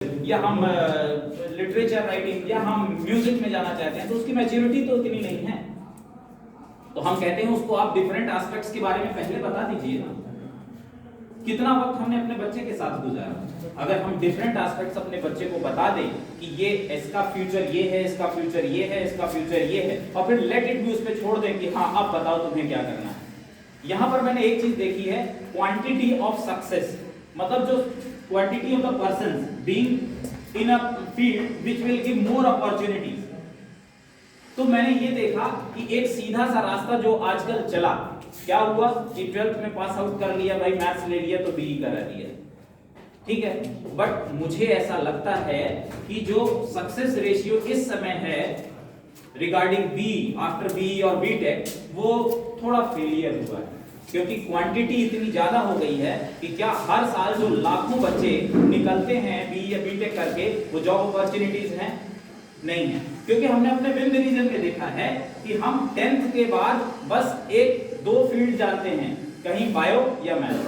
या हम literature writing या हम म्यूजिक में जाना चाहते हैं तो उसकी मैच्योरिटी तो इतनी नहीं है, तो हम कहते हैं उसको आप डिफरेंट एस्पेक्ट्स के बारे में पहले बता दीजिए ना। कितना वक्त हमने अपने बच्चे के साथ गुजारा, अगर हम डिफरेंट एस्पेक्ट्स अपने बच्चे को बता दें कि ये इसका फ्यूचर ये है, इसका फ्यूचर ये है, इसका फ्यूचर ये है, और फिर लेट इट बी उस पे छोड़ दें कि हाँ अब बताओ तुम्हें क्या करना है। यहां पर मैंने एक चीज देखी है, क्वांटिटी ऑफ सक्सेस, मतलब जो quantity of the persons being in a field which will give more opportunities. तो मैंने ये देखा कि एक सीधा सा रास्ता जो आजकल चला, क्या हुआ कि 12th में पास आउट कर लिया भाई, मैथ्स ले लिया तो बीई करा दिया, ठीक है। बट मुझे ऐसा लगता है कि जो सक्सेस रेशियो इस समय है रिगार्डिंग बी आफ्टर बी और बीटेक, वो थोड़ा फेलियर हुआ है, क्योंकि क्वांटिटी इतनी ज्यादा हो गई है कि क्या हर साल जो लाखों बच्चे निकलते हैं बी या बीटेक करके वो जॉब अपॉर्चुनिटीज हैं? नहीं है, क्योंकि हमने अपने विंग रीजन में देखा है कि हम 10th के बाद बस एक दो फील्ड जानते हैं, कहीं बायो या मैथ्स,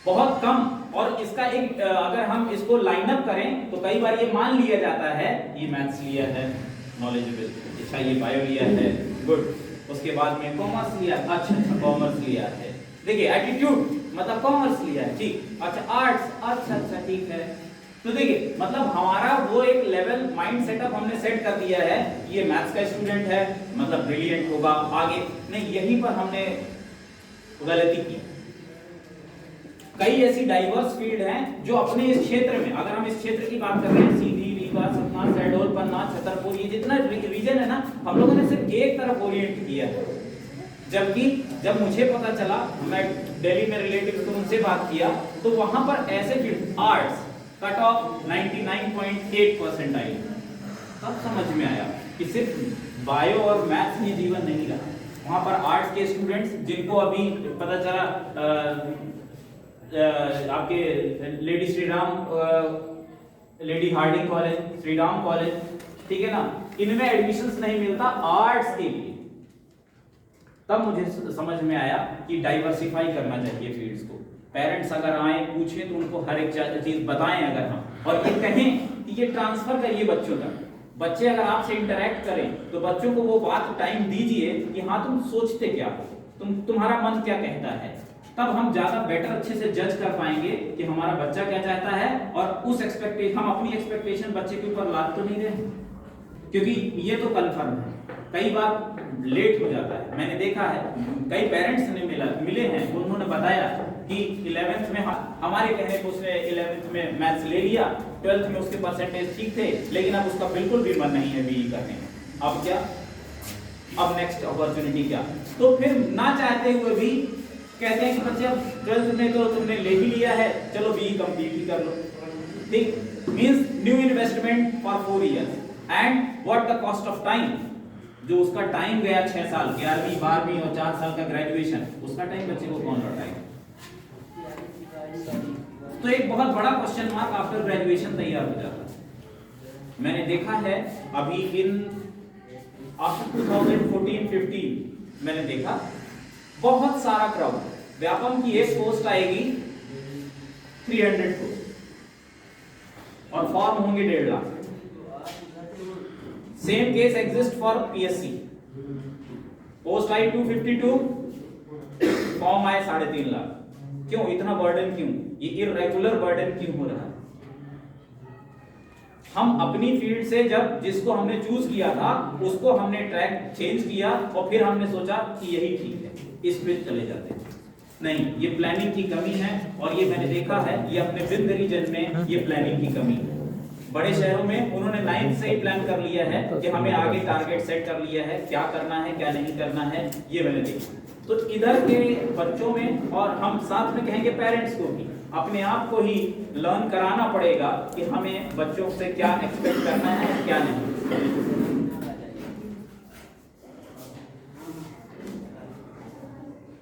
बहुत कम। और इसका एक अगर हम इसको लाइन अप करें तो कई बार ये मान लिया जाता है ये मैथ्स लिया है नॉलेजेबल, अच्छा ये बायो लिया है गुड, उसके बाद में कॉमर्स लिया, अच्छा कॉमर्स लिया है, देखिए एटीट्यूड मतलब कॉमर्स लिया है, ठीक, अच्छा आर्ट्स, अच्छा ठीक है। तो देखिए मतलब हमारा वो एक लेवल माइंड सेटअप हमने सेट कर दिया है, ये मैथ्स का स्टूडेंट है मतलब ब्रिलियंट होगा आगे, नहीं, यहीं पर हमने गलती की। कई ऐसी डाइवर्स फील्ड हैं जो अपने इस क्षेत्र में, अगर हम इस क्षेत्र की बात कर रहे हैं, सीधी, रीवा, सतना, शहडोल, पन्ना, छतरपुर, ये जितना रीजन है ना, हम लोगों ने सिर्फ एक तरफ ओरिएंट किया है। जबकि जब मुझे पता चला, मैं दिल्ली में रिलेटिव तो उनसे बात किया, तो वहां पर ऐसे फील्ड आर्ट्स कट ऑफ 99.8% आई, तब समझ में आया कि सिर्फ बायो और मैथ्स ही जीवन नहीं रहा। वहां पर आर्ट्स के स्टूडेंट्स जिनको अभी पता चला आपके lady Shriram, lady Hardinge college, Shriram college, ठीक है ना, इनमें एडमिशंस नहीं मिलता आर्ट्स के लिए, तब मुझे समझ में आया कि डाइवर्सिफाई करना चाहिए फील्ड्स को। पेरेंट्स अगर आए पूछें तो उनको हर एक चीज बताएं अगर हम, और ये कहें कि ये ट्रांसफर करिए बच्चों तक। बच्चे अगर आपसे इंटरेक्ट करें तो बच्चों को वो बात टाइम दीजिए कि हाँ तुम सोचते क्या हो, तुम्हारा मन क्या कहता है, तब हम ज्यादा बेटर अच्छे से जज कर पाएंगे कि हमारा बच्चा क्या चाहता है, और उस एक्सपेक्टेशन, हम अपनी एक्सपेक्टेशन बच्चे के ऊपर लाद तो नहीं रहे, क्योंकि ये तो कंफर्म है कई बार लेट हो जाता है। मैंने देखा है कई पेरेंट्स ने मिले हैं, उन्होंने बताया कि 11th में हमारे कहने पर उसने 11th में मैथ्स ले लिया, 12th में उसके परसेंटेज ठीक थे, लेकिन अब उसका बिल्कुल भी मन नहीं है बीई करने में। अब क्या, अब नेक्स्ट अपॉर्चुनिटी क्या? तो फिर ना चाहते हुए भी कहते हैं कि बच्चे अब 12th में तो तुमने ले ही लिया है, चलो बीई कंप्लीट ही कर लो, ठीक। Means new investment for 4 years and what the cost of time, जो उसका टाइम गया 6 साल, 11वीं 12वीं और 4 साल का ग्रेजुएशन, उसका टाइम बच्चे को कौन लौटाएगा? तो एक बहुत बड़ा क्वेश्चन मार्क आफ्टर ग्रेजुएशन तैयार हो जाता है। मैंने देखा है अभी इन आफ्टर 2014-15 मैंने देखा बहुत सारा क्राउड, व्यापम की एक पोस्ट आएगी 300 पोस्ट और फॉर्म होंगे 1.5 lakh. Same case exist for PSC, post I 252, form आए 3.5 लाख। क्यों इतना बर्डन, क्यों ये इररेगुलर बर्डन क्यों हो रहा है? हम अपनी फील्ड से जब जिसको हमने चूज किया था उसको हमने ट्रैक चेंज किया और फिर हमने सोचा कि यही ठीक है, इस पे चले जाते हैं। नहीं, ये प्लानिंग की कमी है, और ये मैंने देखा है, ये अपने विंग रीजन में ये प्लानिंग की कमी है। बड़े शहरों में उन्होंने 9th से ही प्लान कर लिया है कि हमें आगे टारगेट सेट कर लिया है, क्या करना है क्या नहीं करना है, ये मैंने देखा। तो इधर के बच्चों में, और हम साथ में कहेंगे पेरेंट्स को भी अपने आप को ही लर्न कराना पड़ेगा कि हमें बच्चों से क्या एक्सपेक्ट करना है क्या नहीं।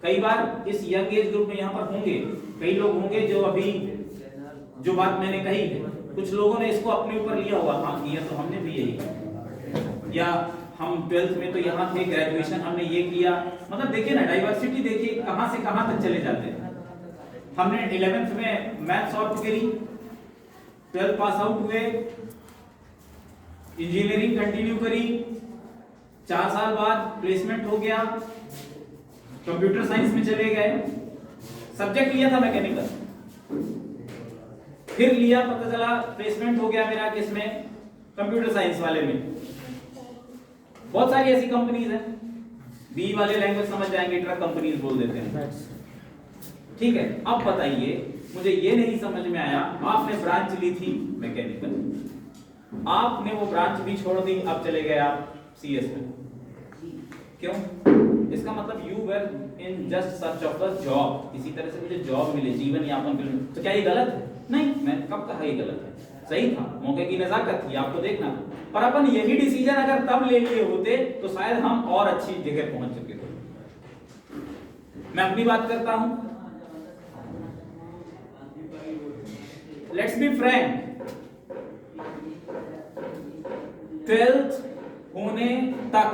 कई बार इस यंग एज ग्रुप में यहाँ पर होंगे कई लोग होंगे जो अभी जो बात मैंने कही है, कुछ लोगों ने इसको अपने ऊपर लिया हुआ, हाँ किया तो हमने भी यही, या हम 12th में तो यहाँ थे, ग्रेजुएशन हमने ये किया, मतलब देखिए ना डाइवर्सिटी, देखिए कहां से कहां तक चले जाते हैं। हमने 11th में मैथ्स और थियरी 12th पास आउट हुए, इंजीनियरिंग कंटिन्यू करी, 4 साल बाद प्लेसमेंट हो गया, कंप्यूटर साइंस में चले गए, सब्जेक्ट लिया था मैकेनिकल, फिर लिया, पता चला प्लेसमेंट हो गया मेरा किसमें, कंप्यूटर साइंस वाले में। बहुत सारी ऐसी कंपनीज हैं, बी वाले लैंग्वेज समझ जाएंगे, ट्रक कंपनीज बोल देते हैं, ठीक है। अब बताइए, मुझे ये नहीं समझ में आया, आपने ब्रांच ली थी मैकेनिकल, आपने वो ब्रांच भी छोड़ दी, अब चले गए आप सीएस में, क्यों? इसका मतलब you were in just search of a job, इसी तरह से मुझे जॉब मिले, जीवन यापन के लिए। तो क्या ये गलत है? नहीं, मैं कब कहा ये गलत है? सही था, मौके की नजाकत थी, आपको देखना था। पर अपन यही डिसीजन अगर तब ले लिए होते तो शायद हम और अच्छी जगह पहुंच चुके थे। मैं अपनी बात करता हूं, लेट्स बी फ्रैंक, 12th होने तक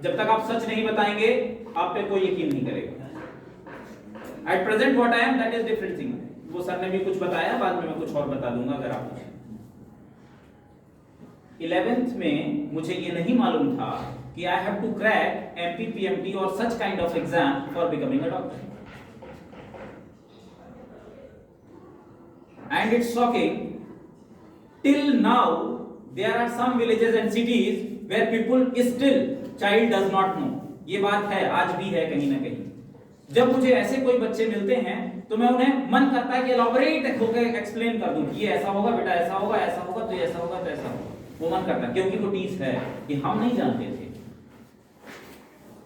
जब तक आप सच नहीं बताएंगे, आप पे कोई यकीन नहीं करेगा। At present what I am, that is different thing. वो सर ने भी कुछ बताया, बाद में मैं कुछ और बता दूंगा अगर आप पूछें। 11th में मुझे ये नहीं मालूम था कि आई हैव टू क्रैक एमपीपीएमटी और such kind of exam for becoming a doctor. And it's shocking, till now there are some villages and cities where people still child does not know। ये बात है, आज भी है कहीं ना कहीं। जब मुझे ऐसे कोई बच्चे मिलते हैं तो मैं उन्हें मन करता है कि एलॉबरेट होकर एक्सप्लेन कर दूं कि ये ऐसा होगा बेटा, ऐसा होगा, ऐसा होगा, तो ऐसा होगा, तो ऐसा होगा। वो मन करता है क्योंकि वो टीच है कि हम नहीं जानते थे।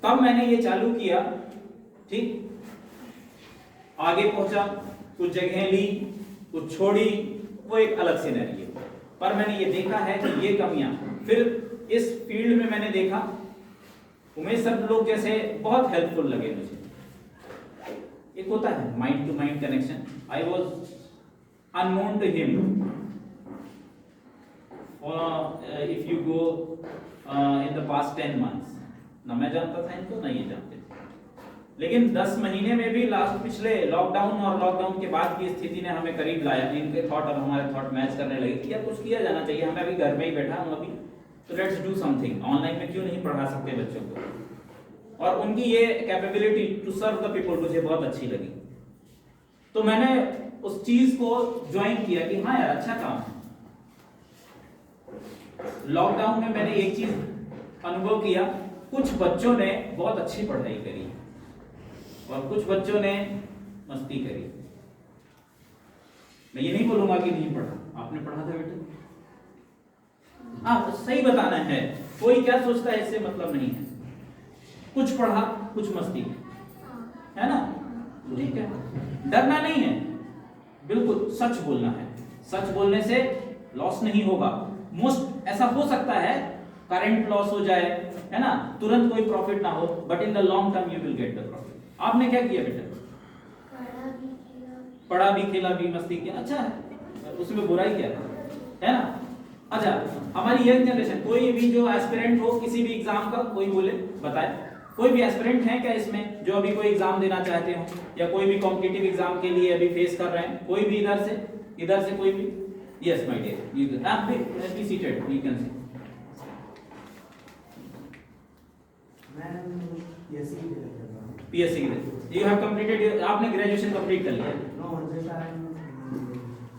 तब मैंने ये चालू किया, ठीक, आगे पहुंचा, कुछ जगह ली, कुछ छोड़ी, वो एक अलग सिनेरियो। पर मैंने ये देखा है कि ये कमियां, फिर इस फील्ड में मैंने देखा उमेश सर लोग जैसे बहुत हेल्पफुल लगे मुझे। एक होता है mind to mind connection. I was unknown to him, if you go in the past 10 months, ना मैं जानता था इनको, ना ये जानते थे। लेकिन 10 महीने में भी लास्ट पिछले लॉकडाउन और लॉकडाउन के बाद की स्थिति ने हमें करीब लाया। इनके थॉट और हमारे थॉट मैच करने लगे कि यार कुछ किया जाना चाहिए, हमें अभी घर में ही बैठा हूं अभी, तो लेट्स डू समथिंग। ऑनलाइन में क्यों नहीं पढ़ा सकते बच्चों को? और उनकी ये capability to serve the people मुझे बहुत अच्छी लगी। तो मैंने उस चीज को ज्वाइन किया कि हाँ यार अच्छा काम है। लॉकडाउन में मैंने एक चीज अनुभव किया, कुछ बच्चों ने बहुत अच्छी पढ़ाई करी और कुछ बच्चों ने मस्ती करी। मैं ये नहीं बोलूंगा कि नहीं पढ़ा, आपने पढ़ा था बेटा, हाँ सही बताना है, कोई क्या सोचता है इससे मतलब नहीं है। कुछ पढ़ा, कुछ मस्ती, है ना, ठीक है। डरना नहीं है, बिल्कुल सच बोलना है। सच बोलने से लॉस नहीं होगा। मोस्ट ऐसा हो सकता है करंट लॉस हो जाए, है ना, तुरंत कोई प्रॉफिट ना हो, but in the long term you will get the profit. आपने क्या किया बेटा? पढ़ा भी, खेला भी, मस्ती किया, अच्छा है, उसमें बुराई क्या है ना। अच्छा, हमारी यंग जनरेशन, कोई भी जो एस्पिरेंट हो किसी भी एग्जाम का, कोई बोले, बताए, कोई भी एस्पिरेंट है क्या इसमें जो अभी कोई एग्जाम देना चाहते हो या कोई भी कॉम्पिटिटिव एग्जाम के लिए अभी फेस कर रहे हैं? कोई भी इधर से कोई भी? Yes my dear, you can be seated, you can see. PSC के यू हैव कंप्लीटेड, आपने ग्रेजुएशन कंप्लीट कर लिया?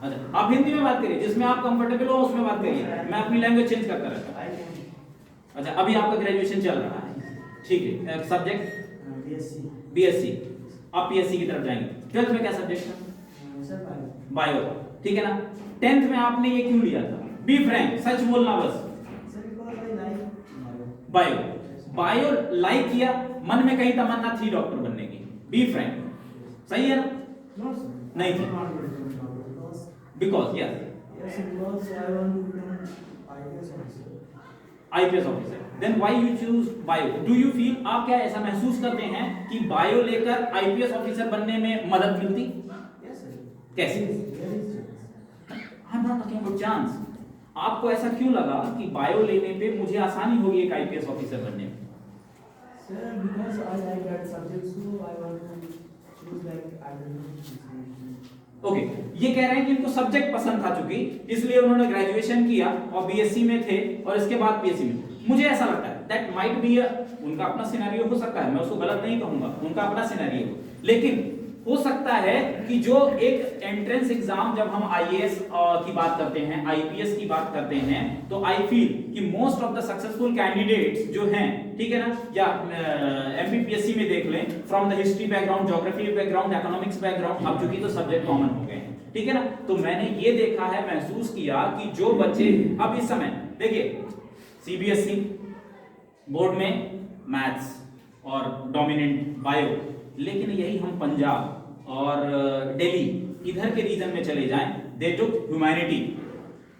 अच्छा, आप हिंदी में बात करिए, जिसमें आप कंफर्टेबल हो उसमें बात करिए, मैं अपनी लैंग्वेज चेंज करता रहता हूं। अच्छा, अभी आपका ग्रेजुएशन चल रहा है, ठीक है। सब्जेक्ट बीएससी, आप पीएससी की तरफ जाएंगे। 12th में क्या सब्जेक्ट था? बायो, ठीक है ना। 10th में आपने ये क्यों लिया था? बी फ्रैंक, सच बोलना बस। बायो लाइक किया, मन में कहीं तमन्ना थी डॉक्टर बनने की, बी फ्रैंक, सही है ना? नहीं थी, because IPS officer. Then why you choose bio? Do you feel, आप क्या ऐसा महसूस करते हैं कि बायो लेकर आईपीएस ऑफिसर बनने में मदद मिलती? कैसे? आई am not talking about chance. आपको ऐसा क्यों लगा कि बायो लेने पे मुझे आसानी होगी एक आईपीएस ऑफिसर बनने में? Sir, because I like that subject, so I want to choose like I don't know. Okay, ये कह रहे हैं कि इनको सब्जेक्ट पसंद था चूंकि, इसलिए उन्होंने ग्रेजुएशन किया और बीएससी में थे और इसके बाद पीएचडी में। मुझे ऐसा लगता है दैट माइट बी उनका अपना सिनेरियो हो सकता है, मैं उसको गलत नहीं कहूंगा, उनका अपना सिनेरियो, लेकिन हो सकता है कि जो एक एंट्रेंस एग्जाम जब हम आईएएस की बात करते हैं, आईपीएस की बात करते हैं, तो आई फील कि most of the successful candidates जो हैं, ठीक है ना, या एमपीपीएससी में देख लें, from the history background, geography background, economics background, अब चूंकि तो सब्जेक्ट कॉमन हो गए हैं, ठीक है ना, तो मैंने ये देखा है, महसूस किया कि जो बच्चे अब इस समय देखिए सीबीएसई बोर्ड में मैथ्स और डोमिनेंट बायो, लेकिन यही हम पंजाब और दिल्ली इधर के रीजन में चले जाएं, they took humanity,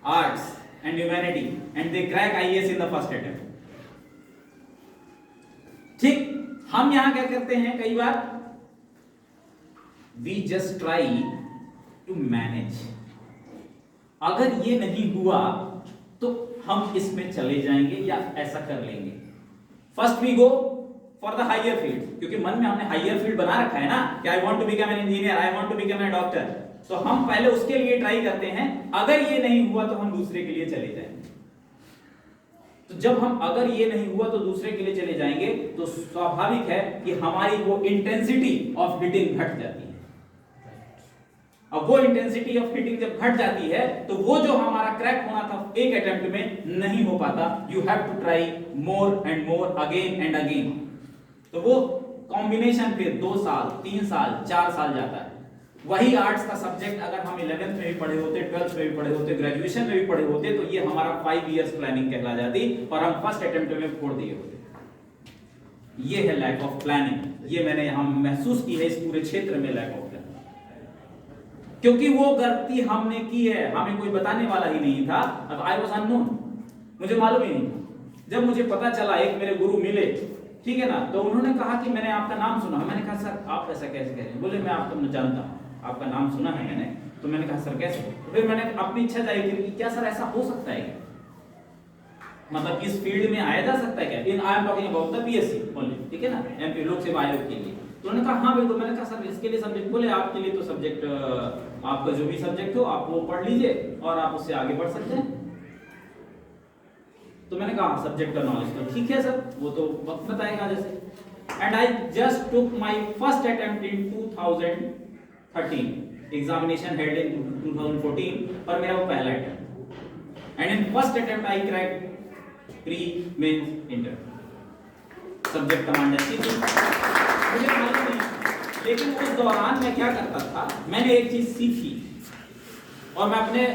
arts and humanity and they crack IAS in the first attempt. ठीक, हम यहां क्या करते हैं कई बार, we just try to manage, अगर ये नहीं हुआ तो हम इसमें चले जाएंगे या ऐसा कर लेंगे, first we go for the higher field, क्योंकि मन में हमने हायर फील्ड बना रखा है ना कि I want to become an engineer, I want to become an doctor, तो हम पहले उसके लिए ट्राई करते हैं, अगर ये नहीं हुआ तो हम दूसरे के लिए चले जाएंगे। तो जब हम अगर ये नहीं हुआ तो दूसरे के लिए चले जाएंगे, तो स्वाभाविक है कि हमारी वो इंटेंसिटी ऑफ हिटिंग घट जाती है। अब वो इंटेंसिटी ऑफ हिटिंग जब घट जाती है तो वो जो हमारा क्रैक होना था एक अटेम्प्ट में नहीं हो पाता, you have to try more and more, again and again. तो वो कॉम्बिनेशन फिर 2 साल 3 साल 4 साल जाता है। वही आर्ट्स का सब्जेक्ट अगर हम 11th में भी पढ़े होते, 12th में भी पढ़े होते, ग्रेजुएशन में भी पढ़े होते, तो ये हमारा 5 इयर्स प्लानिंग कहला जाती और हम फर्स्ट अटेम्प्ट में फोड़ दिए होते। ये है लैक ऑफ प्लानिंग, ये मैंने यहां महसूस की है इस पूरे क्षेत्र में लैक ऑफ प्लानिंग, क्योंकि वो गलती हमने की है, हमें कोई बताने वाला ही नहीं था। अब आई वाज अननोन, मुझे मालूम ही नहीं था। जब मुझे पता चला, एक मेरे गुरु मिले, ठीक है ना, तो उन्होंने कहा कि मैंने आपका नाम सुना। मैंने कहा सर आप ऐसा कैसे कह रहे हैं? बोले मैं आपको जानता हूँ, आपका नाम सुना है मैंने। तो मैंने कहा सर कैसे? तो फिर मैंने अपनी इच्छा जाहिर की कि क्या सर ऐसा हो सकता है क्या, मतलब इस फील्ड में आया जा सकता है क्या, in I am talking about the BSc only, ठीक है ना, एमपी लोक सेवा आयोग के लिए। तो उन्होंने कहा हाँ बिल्कुल। मैंने कहा सर इसके लिए सब्जेक्ट, बोले आपके लिए तो सब्जेक्ट, आपका जो भी सब्जेक्ट हो आप वो पढ़ लीजिए और आप उससे आगे बढ़ सकते हैं। तो मैंने कहा सब्जेक्ट का नॉलेज तो ठीक है सर, वो तो वक्त बताएगा जैसे। And I just took my first attempt in 2013, examination held in 2014, पर मेरा वो पहला attempt. And in first attempt I cracked pre mains inter subject commander की थी, मुझे मालूम नहीं। लेकिन उस दौरान मैं क्या करता था, मैंने एक चीज सीखी और मैं अपने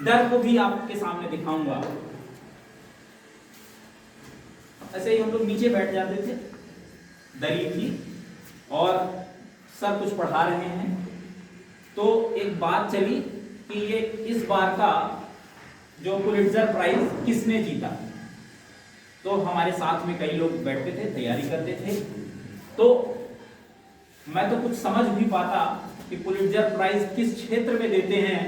डर को भी आपके सामने दिखाऊंगा। ऐसे ही हम लोग नीचे बैठ जाते थे, दरी थी और सर कुछ पढ़ा रहे हैं, तो एक बात चली कि ये इस बार का जो पुलिट्जर प्राइज किसने जीता। तो हमारे साथ में कई लोग बैठते थे, तैयारी करते थे, तो मैं तो कुछ समझ भी पाता कि पुलिट्जर प्राइज किस क्षेत्र में देते हैं।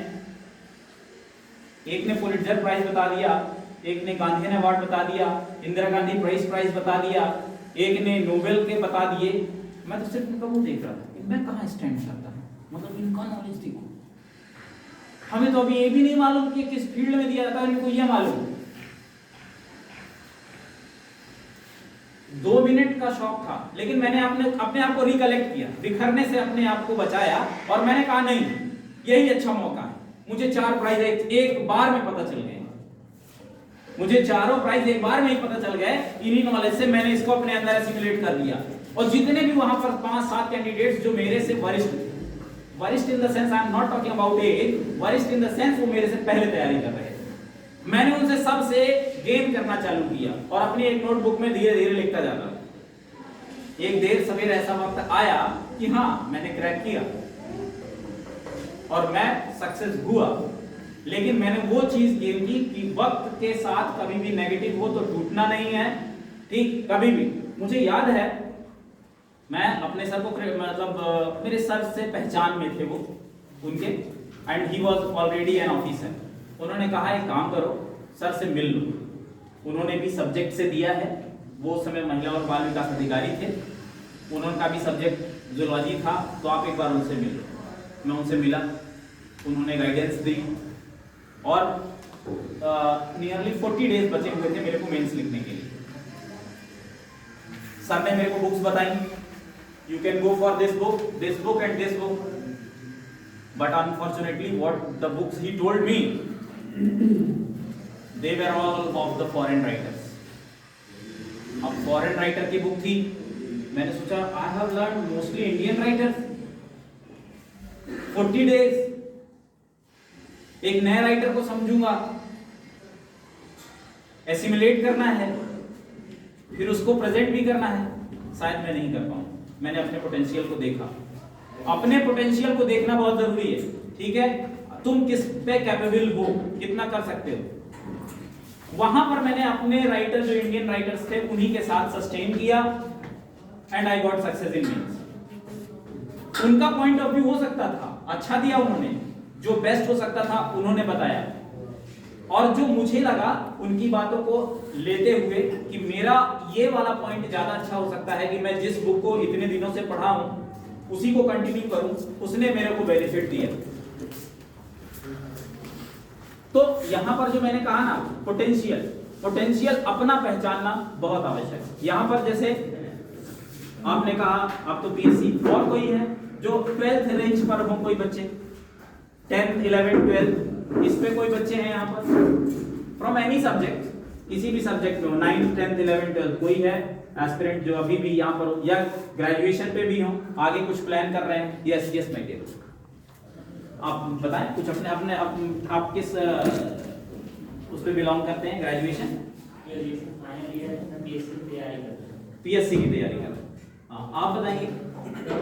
एक ने पुलिट्जर प्राइज बता दिया, एक ने गांधी अवार्ड बता दिया, इंदिरा गांधी प्राइज बता दिया, एक ने नोबेल के बता दिए। मैं तो सिर्फ इनका वो देख रहा था कि मैं कहाँ स्टैंड करता हूँ, मतलब इनका नॉलेज देखो। हमें तो अभी ये भी नहीं मालूम कि किस फील्ड में दिया जाता है, इनको ये मालूम। 2 मिनट का शौक था, लेकिन मैंने अपने आप को रिकलेक्ट किया, बिखरने से अपने आप को बचाया और मैंने कहा नहीं, यही अच्छा मौका है। मुझे 4 प्राइज एक बार में पता चल गए, मुझे चारों प्राइज एक बार में ही पता चल गए। इन्हीं नॉलेज से मैंने इसको अपने अंदर एसिमुलेट कर दिया। और जितने भी वहां पर 5-7 कैंडिडेट्स जो मेरे से वरिष्ठ in the sense, I am not talking about age, वरिष्ठ इन द सेंस वो मेरे से पहले तैयारी कर रहे थे, मैंने उनसे सबसे गेन करना चालू किया और अपनी एक नोटबुक में धीरे धीरे लिखता जाता। एक देर सवेर ऐसा वक्त आया कि हाँ मैंने क्रैक किया और मैं सक्सेस हुआ, लेकिन मैंने वो चीज गेन की कि वक्त के साथ कभी भी नेगेटिव हो तो टूटना नहीं है, ठीक, कभी भी। मुझे याद है मैं अपने सर को, मतलब मेरे सर से पहचान में थे वो उनके, and he was already an officer. उन्होंने कहा एक काम करो, सर से मिल लो। उन्होंने भी सब्जेक्ट से दिया है, वो उस समय महिला और बाल विकास अधिकारी थे, उन्होंने का भी सब्जेक्ट जूलॉजी था, तो आप एक बार उनसे मिल लो। मैं उनसे मिला, उन्होंने गाइडेंस दी और नियरली 40 डेज बचे हुए थे मेरे को मेंस लिखने के लिए। सर ने मेरे को बुक्स बताई, you can go for this book and this book, but unfortunately what the books he told me, they were all of the foreign writers. अब फॉरेन राइटर की बुक थी, मैंने सोचा I have learn mostly Indian writers, 40 days एक नए writer को समझूंगा, assimilate करना है, फिर उसको प्रेजेंट भी करना है, शायद मैं नहीं कर पाऊं। मैंने अपने पोटेंशियल को देखा, अपने पोटेंशियल को देखना बहुत जरूरी है, ठीक है, तुम किस पे कैपेबल हो, कितना कर सकते हो। वहां पर मैंने अपने राइटर जो इंडियन राइटर्स थे उन्हीं के साथ सस्टेन किया and I got success in mains. उनका पॉइंट ऑफ व्यू हो सकता था अच्छा दिया उन्होंने, जो बेस्ट हो सकता था उन्होंने बताया, और जो मुझे लगा उनकी बातों को लेते हुए कि मेरा ये वाला पॉइंट ज्यादा अच्छा हो सकता है कि मैं जिस बुक को इतने दिनों से पढ़ा हूं उसी को कंटिन्यू करूं, उसने मेरे को बेनिफिट दिया। तो यहां पर जो मैंने कहा ना पोटेंशियल अपना पहचानना बहुत आवश्यक है। यहां पर जैसे आपने कहा आप तो पीएससी, और कोई है जो 12th रेंज पर हो, कोई बच्चे 10th 11th 12th इस पे कोई बच्चे हैं यहाँ पर फ्रॉम एनी सब्जेक्ट, किसी भी सब्जेक्ट में हो, 9th 10th 11th 12th कोई है एस्पिरेंट जो अभी भी यहाँ पर हो या ग्रेजुएशन पे भी हो, आगे कुछ प्लान कर रहे हैं? यस माय डियर, आप बताएं कुछ अपने आप किस उस पे बिलोंग करते हैं? ग्रेजुएशन पीएससी की तैयारी कर रहे हैं। हाँ, आप बताएंगे?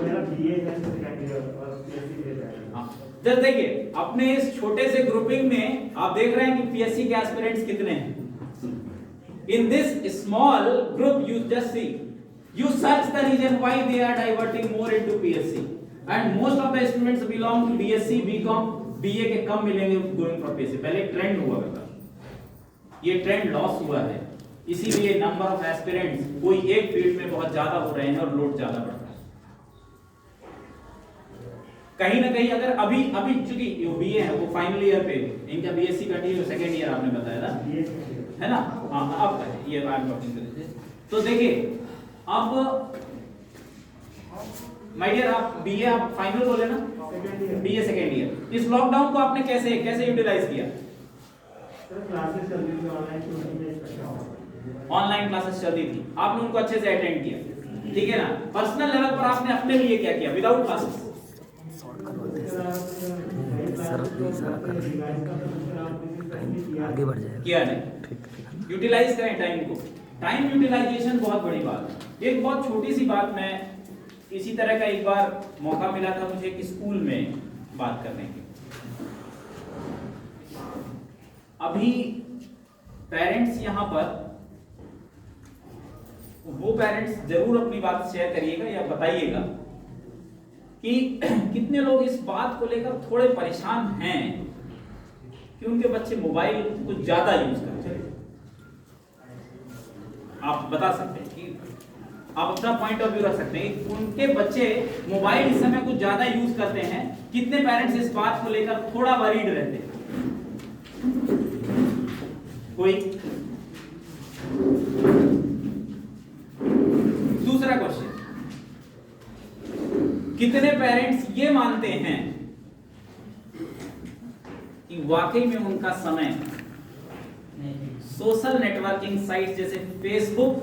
मेरा बीए है सेकंड ईयर और पीएससी की तैयारी। हाँ, जब देखिए अपने इस छोटे से ग्रुपिंग में आप देख रहे हैं कि पीएससी के एस्पिरेंट्स कितने हैं। In this small group you just see, you search the reason why they are diverting more into PSC, and most of the students belong to BSc, BCom, BA के कम मिलेंगे going for PSC। पहले trend हुआ करता, ये trend loss हुआ है, इसीलिए number of aspirants कोई एक फील्ड में बहुत ज्यादा हो रहे हैं और लोड ज्यादा बढ़ रहा है। कहीं ना कहीं अगर अभी चूंकि बीए है वो फाइनल ईयर पे, इनका बीएससी कंटिन्यू सेकंड ईयर आपने बताया था, है ना? हाँ, अब ये I am talking to this. तो देखिए अब माय डियर, आप बीए आप फाइनल बोले ना, बीए सेकंड ईयर, इस लॉकडाउन को आपने कैसे यूटिलाइज किया? क्लासेस चल रही थी ऑनलाइन क्लासेस चल रही थी, आपने उनको अच्छे से अटेंड किया, ठीक है ना? पर्सनल लेवल पर आपने अपने लिए क्या किया विदाउट क्लासेस? आगे बढ़ जाएगा, किया नहीं, यूटिलाइज करें टाइम को। टाइम यूटिलाइजेशन बहुत बड़ी बात है। एक बहुत छोटी सी बात, मैं इसी तरह का एक बार मौका मिला था मुझे कि स्कूल में बात करने की। अभी पेरेंट्स यहाँ पर, वो पेरेंट्स जरूर अपनी बात शेयर करिएगा या बताइएगा कि कितने लोग इस बात को लेकर थोड़े परेशान हैं कि उनके बच्चे मोबाइल कुछ ज्यादा यूज करते हैं। आप बता सकते हैं कि आप अपना पॉइंट ऑफ व्यू रख सकते हैं, उनके बच्चे मोबाइल इस समय कुछ ज्यादा यूज करते हैं। कितने पेरेंट्स इस बात को लेकर थोड़ा वरीड रहते हैं? कोई? दूसरा क्वेश्चन, कितने पेरेंट्स ये मानते हैं कि वाकई में उनका समय सोशल नेटवर्किंग साइट जैसे फेसबुक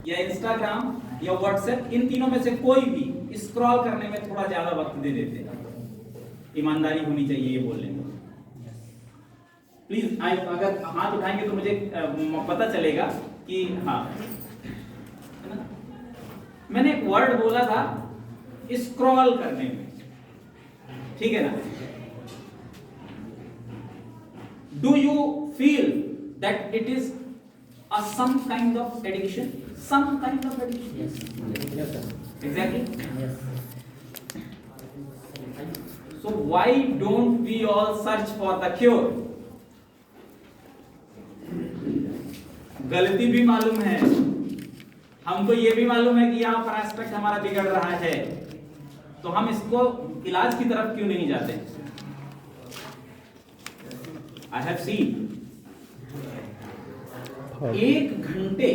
या इंस्टाग्राम या व्हाट्सएप, इन तीनों में से कोई भी स्क्रॉल करने में थोड़ा ज्यादा वक्त दे देते हैं? ईमानदारी होनी चाहिए ये बोलने में। प्लीज अगर हाथ उठाएंगे तो मुझे पता चलेगा कि हाँ, है ना? मैंने एक वर्ड बोला था स्क्रॉल करने में, ठीक है ना? Do you feel that it is some kind of addiction? Some kind of addiction? Yes sir. Exactly? Yes. So why don't we all search for the cure? गलती भी मालूम है हमको, ये भी मालूम है कि यहाँ पर एस्पेक्ट हमारा बिगड़ रहा है, तो हम इसको इलाज की तरफ क्यों नहीं जाते? आई हैव सीन 1 घंटे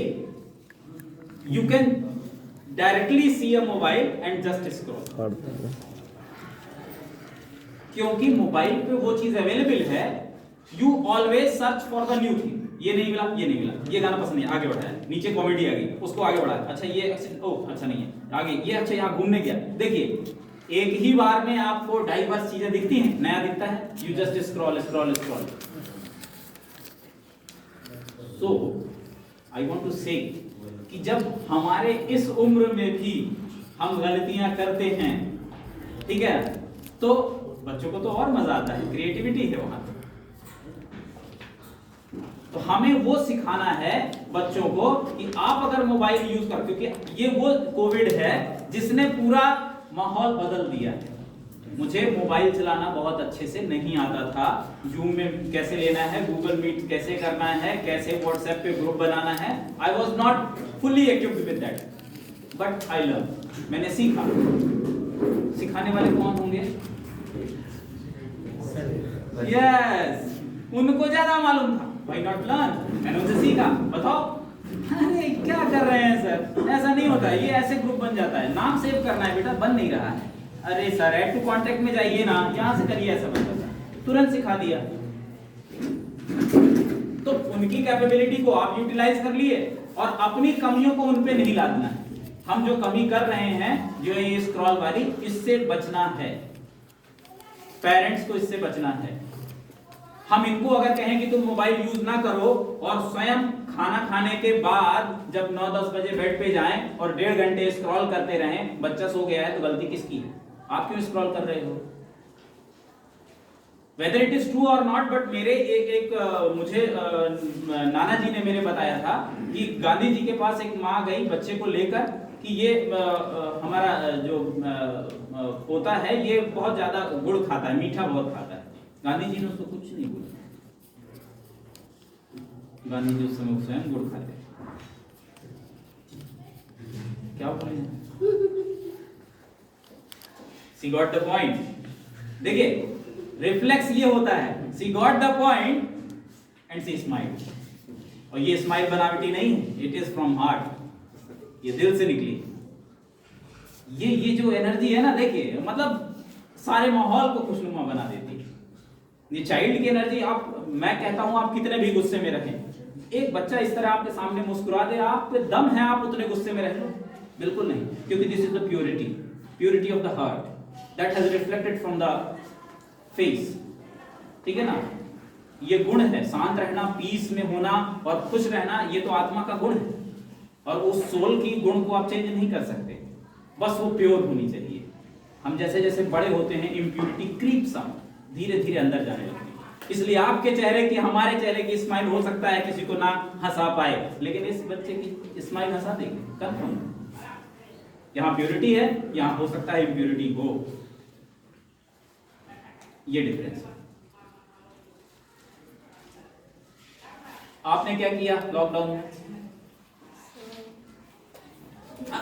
you can directly see a mobile and just scroll, क्योंकि मोबाइल पे वो चीज अवेलेबल है। You always search for the new thing. ये नहीं मिला, ये नहीं मिला, ये गाना पसंद नहीं, आगे बढ़ाया, नीचे कॉमेडी आ गई, उसको आगे बढ़ाया, अच्छा ये अच्छा नहीं है, आगे ये, अच्छा यहाँ घूमने गया। देखिए एक ही बार में आपको डाइवर्स चीजें दिखती हैं, नया दिखता है, you just scroll scroll scroll. So I want to say कि जब हमारे इस उम्र में भी हम गलतियां करते हैं, ठीक है, तो बच्चों को तो और मजा आता है, क्रिएटिविटी है वहां। तो हमें वो सिखाना है बच्चों को कि आप अगर मोबाइल यूज कर, क्योंकि ये वो कोविड है जिसने पूरा माहौल बदल दिया है। मुझे मोबाइल चलाना बहुत अच्छे से नहीं आता था, जूम में कैसे लेना है, गूगल मीट कैसे करना है, कैसे व्हाट्सएप पे ग्रुप बनाना है, I was not fully equipped with that, but I learn, मैंने सीखा। सिखाने वाले कौन होंगे? यस, उनको ज्यादा मालूम था, व्हाई नॉट लर्न, मैंने उनसे सीखा। बताओ, अरे क्या कर रहे हैं सर, ऐसा नहीं होता, ये ऐसे ग्रुप बन जाता है, नाम सेव करना है बेटा, बन नहीं रहा है, अरे सर ऐड टू कांटेक्ट में जाइए ना, यहां से करिए, ऐसा बन जाता है, तुरंत सिखा दिया। तो उनकी कैपेबिलिटी को आप यूटिलाइज कर लिए और अपनी कमियों को उन पे नहीं लादना है। हम जो कमी कर रहे हैं, जो ये स्क्रॉल वाली, इससे बचना है, पेरेंट्स को इससे बचना है। हम इनको अगर कहें कि तुम मोबाइल यूज ना करो और स्वयं खाना खाने के बाद जब 9-10 बजे बेड पे जाएं और 1.5 घंटे स्क्रॉल करते रहें, बच्चा सो गया है, तो गलती किसकी है? आप क्यों स्क्रॉल कर रहे हो? वेदर इट इज ट्रू और नॉट, बट मेरे मुझे नाना जी ने मेरे बताया था कि गांधी जी के पास एक माँ गई बच्चे को लेकर कि ये हमारा जो पोता है ये बहुत ज्यादा गुड़ खाता है, मीठा बहुत खाता है। गांधी जी ने उसको कुछ नहीं बोला, गांधी जी उस समय स्वयं गुड़ खाते, क्या बोले? She got the point. देखिए रिफ्लेक्स ये होता है, she got the point and she smile, और ये स्माइल बनावटी नहीं है, इट इज फ्रॉम हार्ट, ये दिल से निकली। ये जो एनर्जी है ना, देखिए मतलब सारे माहौल को खुशनुमा बना देती है। ये चाइल्ड की एनर्जी, आप, मैं कहता हूं आप कितने भी गुस्से में रहें, एक बच्चा इस तरह आपके सामने मुस्कुरा दे, आप पे दम है आप उतने गुस्से में रह लो? बिल्कुल नहीं, क्योंकि this is the purity of the heart that has reflected from the face, ठीक है ना। ये गुण है, शांत रहना, पीस में होना और खुश रहना, ये तो आत्मा का गुण है, और उस सोल की गुण को आप चेंज नहीं कर सकते, बस वो प्योर होनी चाहिए। हम जैसे जैसे बड़े होते हैं, इम्प्यूरिटी क्रीप्स आउट, धीरे धीरे अंदर जाने लगती है। इसलिए आपके चेहरे की, हमारे चेहरे की स्माइल हो सकता है किसी को ना हंसा पाए, लेकिन इस बच्चे की स्माइल हंसा देगी, कंफर्म। यहां प्योरिटी है, यहां हो सकता है इम्प्यूरिटी हो, ये डिफरेंस है। आपने क्या किया लॉकडाउन में?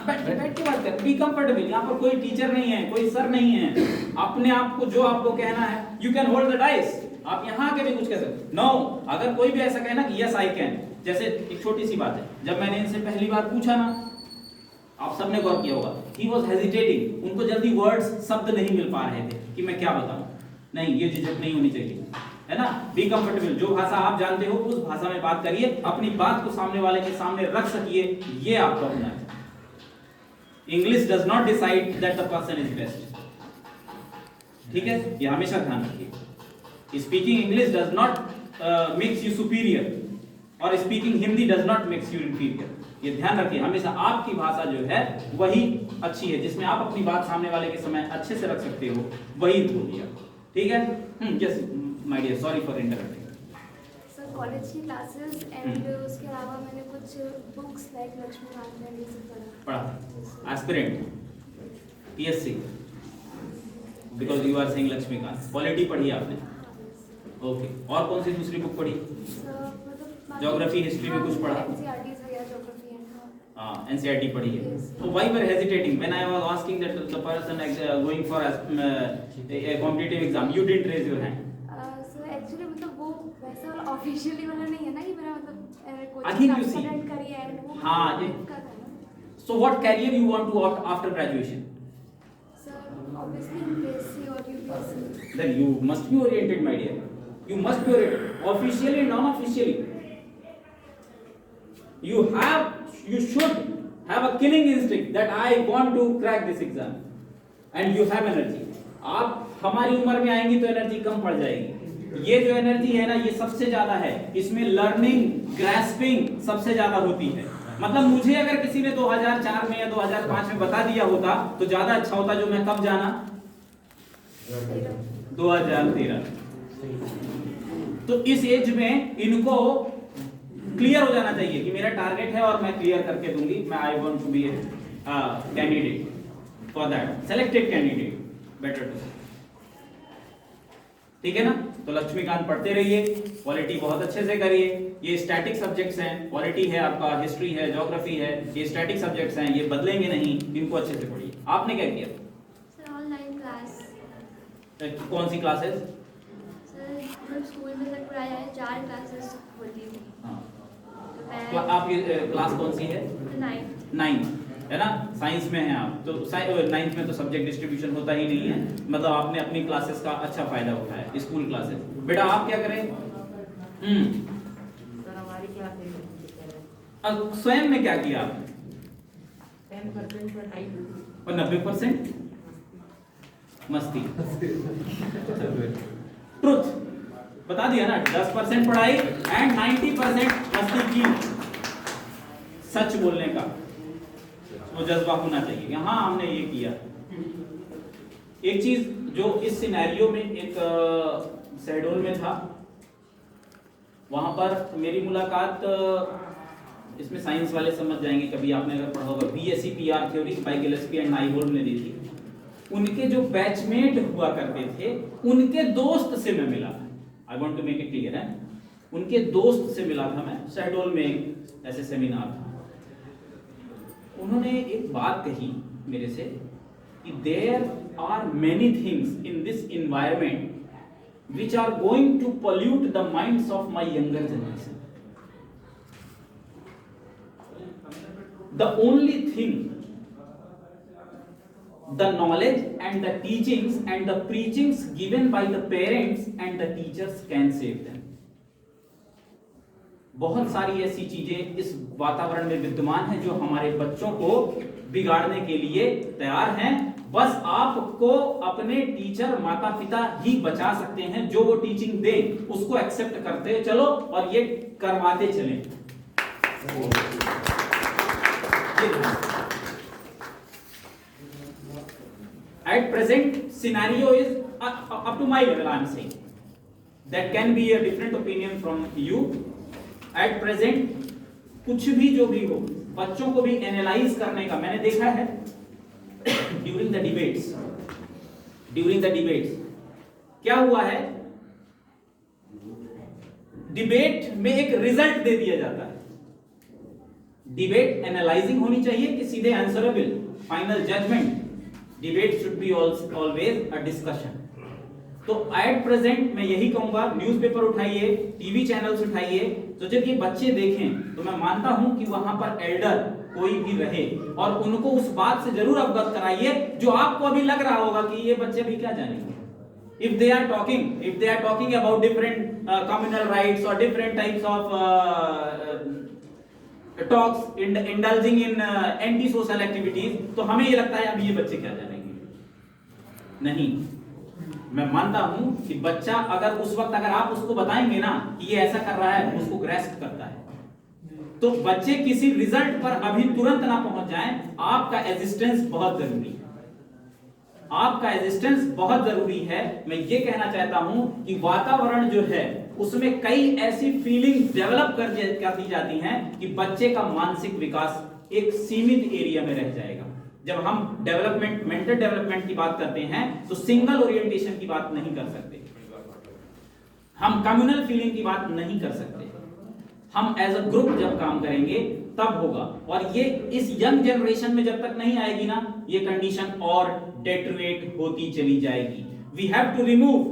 बैठ के बात कर, बी कंफर्टेबल। यहाँ पर कोई टीचर नहीं है, कोई सर नहीं है, अपने आप को जो आपको कहना है, you can hold the dice. आप यहाँ के भी कुछ कह सकते। नो, अगर कोई भी ऐसा कहना कि यस आई कैन, जैसे एक छोटी सी बात है, जब मैंने इनसे पहली बार पूछा ना, आप सबने गौर किया होगा, ही वॉज हेजिटेटिंग, उनको जल्दी वर्ड्स, शब्द नहीं मिल पा रहे थे कि मैं क्या बताऊं। नहीं, ये झिझक नहीं होनी चाहिए, है ना। बी कंफर्टेबल, जो भाषा आप जानते हो उस भाषा में बात करिए, अपनी बात को सामने वाले के सामने रख सकिए, ये आपका होना है। English does not decide that the person is best, ठीक है, ये हमेशा ध्यान रखिए। Speaking English does not makes you superior, और speaking Hindi does not makes you inferior, ये ध्यान रखिए। हमेशा आपकी भाषा जो है वही अच्छी है, जिसमें आप अपनी बात सामने वाले के समय अच्छे से रख सकते हो, वही बोलिए, ठीक है। Yes my dear, sorry for interrupting. Sir college की क्लासेस एंड उसके अलावा मैंने कुछ बुक्स लाइक लक्ष्मीकांत एंड ये सब पढ़ा। Aspirant PSC, because you are saying Laxmikanth. Polity पढ़ी आपने? ओके, और कौन सी दूसरी बुक पढ़ी? मतलब ज्योग्राफी, हिस्ट्री में कुछ पढ़ा? एनसीईआरटी या ज्योग्राफी एंड NCERT पढ़ी है. Yes. So why were hesitating when I was asking that the person going for a competitive exam, you didn't raise your hand. Sir actually मतलब वो वैसा वाला ऑफिशियली वाला नहीं है ना कि मेरा मतलब Again you see. अटेंड करी है and वो हाँ, मतलब ये- का था ना. So what career you want to opt after graduation? Sir obviously UPSC और UPSC. Then you must be oriented, my dear. You must be oriented, officially and non-officially. You should have a killing instinct that I want to crack this exam, and you have energy. आप हमारी उम्र में आएंगी तो energy कम पड़ जाएगी. ये जो एनर्जी है ना, ये सबसे ज्यादा है. इसमें लर्निंग, ग्रास्पिंग सबसे ज्यादा होती है. मतलब मुझे अगर किसी ने 2004 में या 2005 में बता दिया होता तो ज्यादा अच्छा होता. जो मैं कब जाना, 2013. तो इस एज में इनको क्लियर हो जाना चाहिए कि मेरा टारगेट है और मैं क्लियर करके दूंगी. मैं I want to be a candidate for that, selected candidate, better too. ठीक है ना. तो लक्ष्मीकांत पढ़ते रहिए, पॉलिटी बहुत अच्छे से करिए. ये स्टैटिक सब्जेक्ट्स हैं, पॉलिटी है आपका, हिस्ट्री है, ज्योग्राफी है, ये स्टैटिक सब्जेक्ट्स हैं, ये बदलेंगे नहीं. इनको अच्छे से पढ़िए. आपने क्या किया? Sir online class. कौन सी क्लासेस? सर मतलब स्कूल में सर पढ़ाया है 4 क्लासेस होती थी. हाँ. तो आपकी क्लास कौन सी है? 9th है ना. साइंस में हैं आप, तो 9th में तो सब्जेक्ट डिस्ट्रीब्यूशन होता ही नहीं है. मतलब आपने अपनी क्लासेस का अच्छा फायदा उठाया, स्कूल क्लासेस. बेटा आप क्या करें? सर हमारी क्लास स्वयं में क्या किया आपने? 10% पढ़ाई और 90% मस्ती. ट्रुथ बता दिया ना. 10% पढ़ाई एंड 90% मस्ती की. सच बोलने का वो जज्बा होना चाहिए. हाँ हमने ये किया. एक चीज जो इस सिनेरियो में, एक शहडोल में था, वहां पर मेरी मुलाकात, इसमें साइंस वाले समझ जाएंगे कभी आपने अगर पढ़ा होगा, BSc PR theory by Gillespie and Nyholm ने दी थी. उनके जो बैचमेट हुआ करते थे, उनके दोस्त से मैं मिला था. I want to make it clear है. उनके दोस्त से मिला था मैं. शहडोल में एक ऐसे सेमिनार था. उन्होंने एक बात कही मेरे से कि there are many things in this environment which are going to pollute the minds of my younger generation. The only thing, the knowledge and the teachings and the preachings given by the parents and the teachers can save them. बहुत सारी ऐसी चीजें इस वातावरण में विद्यमान हैं जो हमारे बच्चों को बिगाड़ने के लिए तैयार हैं. बस आपको अपने टीचर, माता पिता ही बचा सकते हैं. जो वो टीचिंग दे उसको एक्सेप्ट करते चलो और ये करवाते चलें. At present scenario is up to my level. I am saying that can be a different opinion from you. At present कुछ भी जो भी हो, बच्चों को भी एनालाइज करने का मैंने देखा है. ड्यूरिंग द डिबेट्स क्या हुआ है, डिबेट में एक रिजल्ट दे दिया जाता है. डिबेट एनालाइजिंग होनी चाहिए कि सीधे answerable, final judgement. Debate should be always a discussion. तो एट प्रेजेंट मैं यही कहूंगा, न्यूज़पेपर उठाइए, टीवी चैनल्स उठाइए, तो जब ये बच्चे देखें तो मैं मानता हूं कि वहां पर एल्डर कोई भी रहे और उनको उस बात से जरूर अवगत कराइए जो आपको अभी लग रहा होगा कि ये बच्चे भी क्या जानेंगे. if they are talking about different communal rights or different types of talks indulging in anti social activities, तो हमें ये लगता है अभी ये बच्चे क्या जानेंगे. नहीं, मैं मानता हूं कि बच्चा अगर उस वक्त अगर आप उसको बताएंगे ना कि ये ऐसा कर रहा है, उसको ग्रैस्प करता है. तो बच्चे किसी रिजल्ट पर अभी तुरंत ना पहुंच जाएं. आपका एग्जिस्टेंस बहुत जरूरी है. आपका एग्जिस्टेंस बहुत जरूरी है. मैं ये कहना चाहता हूं कि वातावरण जो है उसमें कई ऐसी फीलिंग डेवलप कर दी जाती हैं कि बच्चे का मानसिक विकास एक सीमित एरिया में रह जाएगा. जब हम डेवलपमेंट, मेंटल डेवलपमेंट की बात करते हैं तो सिंगल ओरिएंटेशन की बात नहीं कर सकते, हम कम्युनल फीलिंग की बात नहीं कर सकते. हम एज अ ग्रुप जब काम करेंगे तब होगा। और ये इस यंग जनरेशन में जब तक नहीं आएगी ना, ये कंडीशन और डेटरेट होती चली जाएगी। We have to remove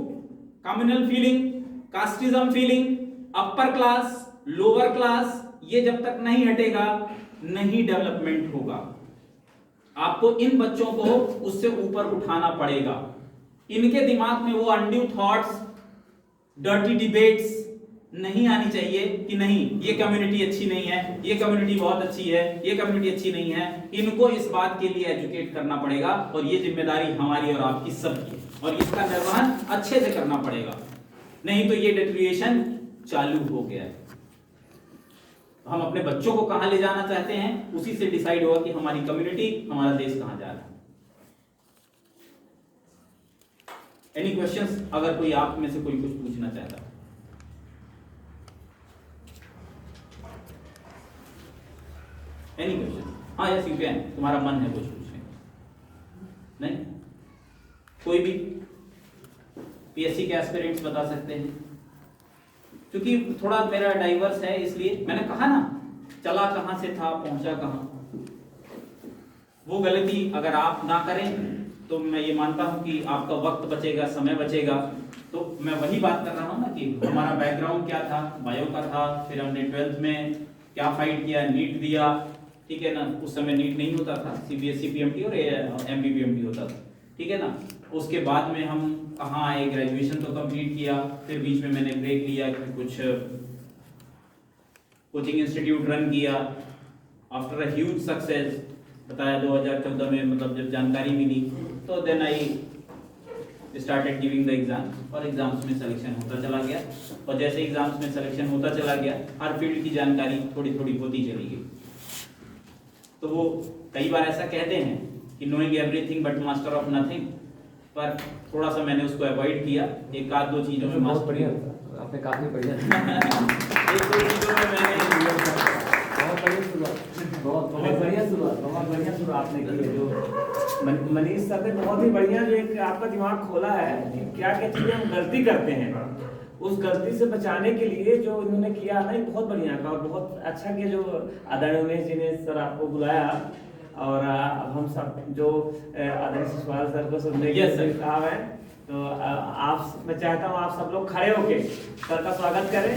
communal feeling, casteism feeling, upper class, lower class, ये जब तक नहीं हटेगा नहीं डेवलपमेंट होगा। आपको इन बच्चों को उससे ऊपर उठाना पड़ेगा। इनके दिमाग में वो अनड्यू थॉट्स, डर्टी डिबेट्स नहीं आनी चाहिए कि नहीं ये कम्युनिटी अच्छी नहीं है, ये कम्युनिटी बहुत अच्छी है, ये कम्युनिटी अच्छी नहीं है। इनको इस बात के लिए एजुकेट करना पड़ेगा और ये जिम्मेदारी हमारी और आपकी सबकी, और इसका निर्वहन अच्छे से करना पड़ेगा, नहीं तो ये डिटेरियोरेशन चालू हो गया है। हम अपने बच्चों को कहां ले जाना चाहते हैं, उसी से डिसाइड होगा कि हमारी कम्युनिटी, हमारा देश कहां जा रहा है। Any questions? अगर कोई आप में से कोई कुछ पूछना चाहता है। Any question? हाँ यस यू कैन, तुम्हारा मन है कुछ पूछने? नहीं? कोई भी पीएससी के एस्पिरेंट्स बता सकते हैं, क्योंकि थोड़ा मेरा डाइवर्स है, इसलिए मैंने कहा ना चला कहां से था पहुंचा कहां। वो गलती अगर आप ना करें तो मैं ये मानता हूं कि आपका वक्त बचेगा, समय बचेगा। तो मैं वही बात कर रहा हूं ना कि हमारा बैकग्राउंड क्या था, बायो का था, फिर हमने 12th में क्या फाइट किया, नीट दिया, ठीक है ना। उस समय नीट नहीं होता था, सीबीएसई पीएमटी और एमपीपीएमटी होता था, ठीक है ना। उसके बाद में हम कहाँ आए, ग्रेजुएशन तो कंप्लीट किया, फिर बीच में मैंने ब्रेक लिया, कुछ कोचिंग इंस्टीट्यूट रन किया। आफ्टर अ ह्यूज सक्सेस, बताया 2014 में, मतलब जब जानकारी मिली तो then I started giving the exam, और एग्जाम्स में सिलेक्शन होता चला गया। और जैसे एग्जाम्स में सिलेक्शन होता चला गया, हर फील्ड की जानकारी थोड़ी थोड़ी होती चली गई। तो वो कई बार ऐसा कहते हैं कि knowing everything but master of nothing, पर थोड़ा सा मैंने उसको अवॉइड किया। एक आध दो चीजों में बहुत बढ़िया, आपने काफी बढ़िया एक दो चीजों में मैंने बहुत बढ़िया शुरुआत आपने की है। जो मनीष सर ने बहुत ही बढ़िया जो एक आपका दिमाग खोला है कि क्या क्या चीजें हम गलती करते हैं, उस गलती से बचाने के लिए जो इन्होंने किया ना, ये बहुत बढ़िया था और बहुत अच्छा किया जो आदरणीय उमेश जी ने सर आपको बुलाया। और अब हम सब जो आदरणीय शिशपाल सर को सुनने के लिए कहा है, तो आप, मैं चाहता हूँ आप सब लोग खड़े होके सर का स्वागत करें।